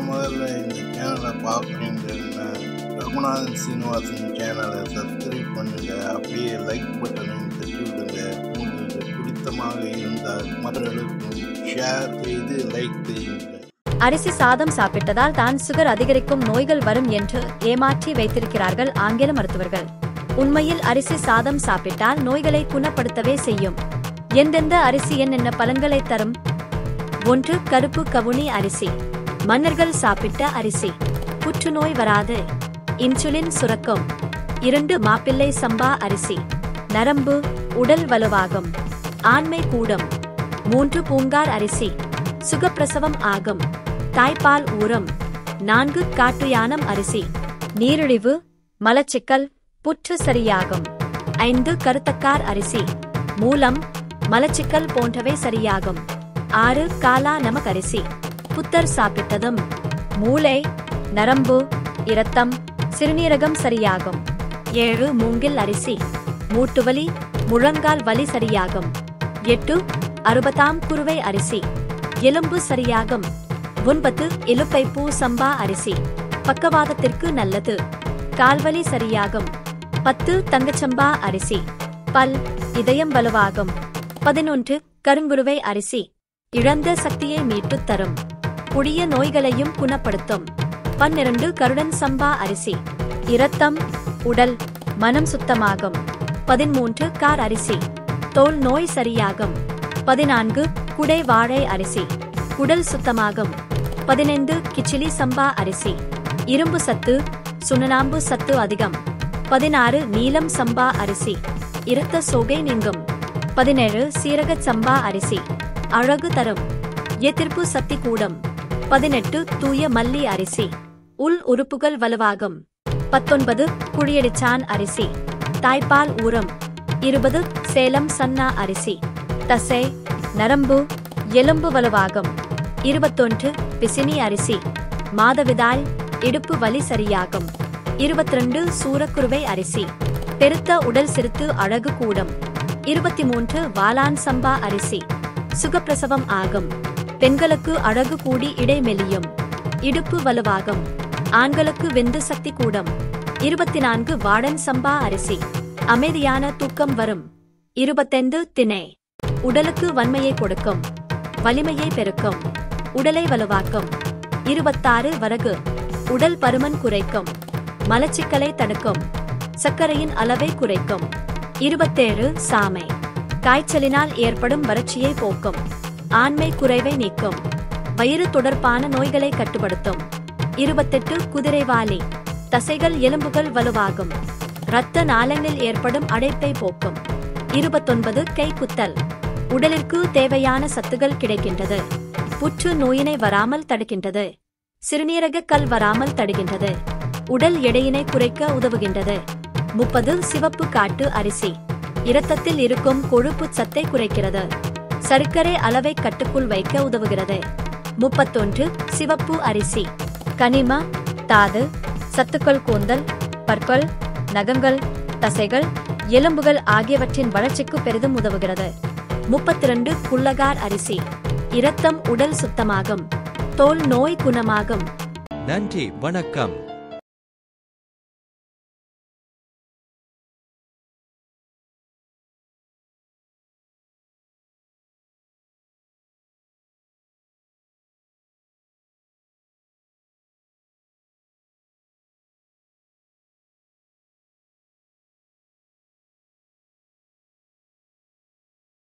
முதல்ல இந்த சேனலை பார்க்குறீங்கன்னா ரகுநாதன் சீனிவாசன் சேனலை சப்ஸ்கிரைப் பண்ணுங்கள். அப்படியே லைக் பட்டனையும் தட்டி விடுங்க. உங்களுக்கு பிடித்தமாக இருந்தால் மற்றவர்களுக்கும் ஷேர் செய்து லைக் செய்யுங்கள். அரிசி சாதம் சாப்பிட்டதால் தான் சுகர் அதிகரிக்கும் நோய்கள் வரும் என்று ஏமாற்றி வைத்திருக்கிறார்கள் ஆங்கில மருத்துவர்கள். உண்மையில் அரிசி சாதம் சாப்பிட்டால் நோய்களை குணப்படுத்தவே செய்யும். எந்தெந்த அரிசி என்னென்ன பலன்களை தரும்? 1. கருப்பு கவுனி அரிசி. மன்னர்கள் சாப்பிட்ட அரிசி. புற்றுநோய் வராது, இன்சுலின் சுரக்கும். 2. மாப்பிள்ளை சம்பா அரிசி. நரம்பு, உடல் வலுவாகும், ஆண்மை கூடும். 3. பூங்கார் அரிசி. சுகப்பிரசவம் ஆகும், தாய்ப்பால் ஊறும். 4. காட்டு யானம் அரிசி. நீரிழிவு, மலச்சிக்கல், புற்று சரியாகும். 5. கருத்தக்கார் அரிசி. மூலம், மலச்சிக்கல் போன்றவை சரியாகும். 6. காலா நமக் அரிசி. புத்தர் சாப்பிட்டதும் மூளை, நரம்பு, இரத்தம், சிறுநீரகம் சரியாகும். 7. மூங்கில் அரிசி. மூட்டுவலி, முழங்கால் வலி சரியாகும். 8. அறுபதாம் குருவை அரிசி. எலும்பு சரியாகும். 9. இலுப்பைப்பூ சம்பா அரிசி. பக்கவாதத்திற்கு நல்லது, கால்வலி சரியாகும். 10. தங்கச்சம்பா அரிசி. பல், இதயம் வலுவாகும். 11. கருங்குருவை அரிசி. இழந்த சக்தியை மீட்டுத் தரும், கொடிய நோய்களையும் குணப்படுத்தும். 12. கருடன் சம்பா அரிசி. இரத்தம், உடல், மனம் சுத்தமாகும். 13. கார் அரிசி. தோல் நோய் சரியாகும். 14. குடை வாழை அரிசி. குடல் சுத்தமாகும். 15. கிச்சிலி சம்பா அரிசி. இரும்பு சத்து, சுண்ணாம்பு சத்து அதிகம். 16. நீலம் சம்பா அரிசி. இரத்த சோகை நீங்கும். 17. சீரக சம்பா அரிசி. அழகு தரும், எதிர்ப்பு சக்தி கூடும். 18. தூய மல்லி அரிசி. உள் உறுப்புகள் வலுவாகும். 19. குழியடிச்சான் அரிசி. தாய்ப்பால் ஊறும். 20. சேலம் சன்னா அரிசி. தசை, நரம்பு, எலும்பு வலுவாகும். 21. பிசினி அரிசி. மாதவிடாய், இடுப்பு வலி சரியாகும். 22. சூரக்குருவை அரிசி. பெருத்த உடல் சிறுத்து அழகு கூடும். 23. வாலான் சம்பா அரிசி. சுகப்பிரசவம் ஆகும், பெண்களுக்கு அழகு கூடி இடை மெலியும், இடுப்பு வலுவாகும். ஆண்களுக்கு விந்து சக்தி கூடும். 24. வாடன் சம்பா அரிசி. அமைதியான தூக்கம் வரும். 25. திணை. உடலுக்கு வன்மையை கொடுக்கும், வலிமையை பெருக்கும், உடலை வலுவாக்கும். 26. வரகு. உடல் பருமன் குறைக்கும், மலச்சிக்கலை தடுக்கும், சர்க்கரையின் அளவை குறைக்கும். 27. சாமை. காய்ச்சலினால் ஏற்படும் வறட்சியை போக்கும், ஆண்மை குறைவை நீக்கும், வயிறு தொடர்பான நோய்களை கட்டுப்படுத்தும். 28. குதிரைவாலி. தசைகள் எலும்புகள் வலுவாகும், இரத்த நாளங்களில் ஏற்படும் அடைப்பை போக்கும். 29. கை குத்தல். உடலிற்கு தேவையான சத்துகள் கிடைக்கின்றது, புற்று நோயினை வராமல் தடுக்கின்றது, சிறுநீரக கல் வராமல் தடுக்கின்றது, உடல் எடையினை குறைக்க உதவுகின்றது. 30. சிவப்பு காட்டு அரிசி. இரத்தத்தில் இருக்கும் கொழுப்பு சத்தை குறைக்கிறது, சர்க்கரை அளவை கட்டுக்குள் வைக்க உதவுகிறது. 31. சிவப்பு அரிசி. கனிம, தாது, சத்துக்கள் கூந்தல், பற்கள், நகங்கள், தசைகள், எலும்புகள் ஆகியவற்றின் வளர்ச்சிக்கு பெரிதும் உதவுகிறது. 32. குள்ளகார் அரிசி. இரத்தம், உடல் சுத்தமாகும், தோல் நோய் குணமாகும். நன்றி, வணக்கம்.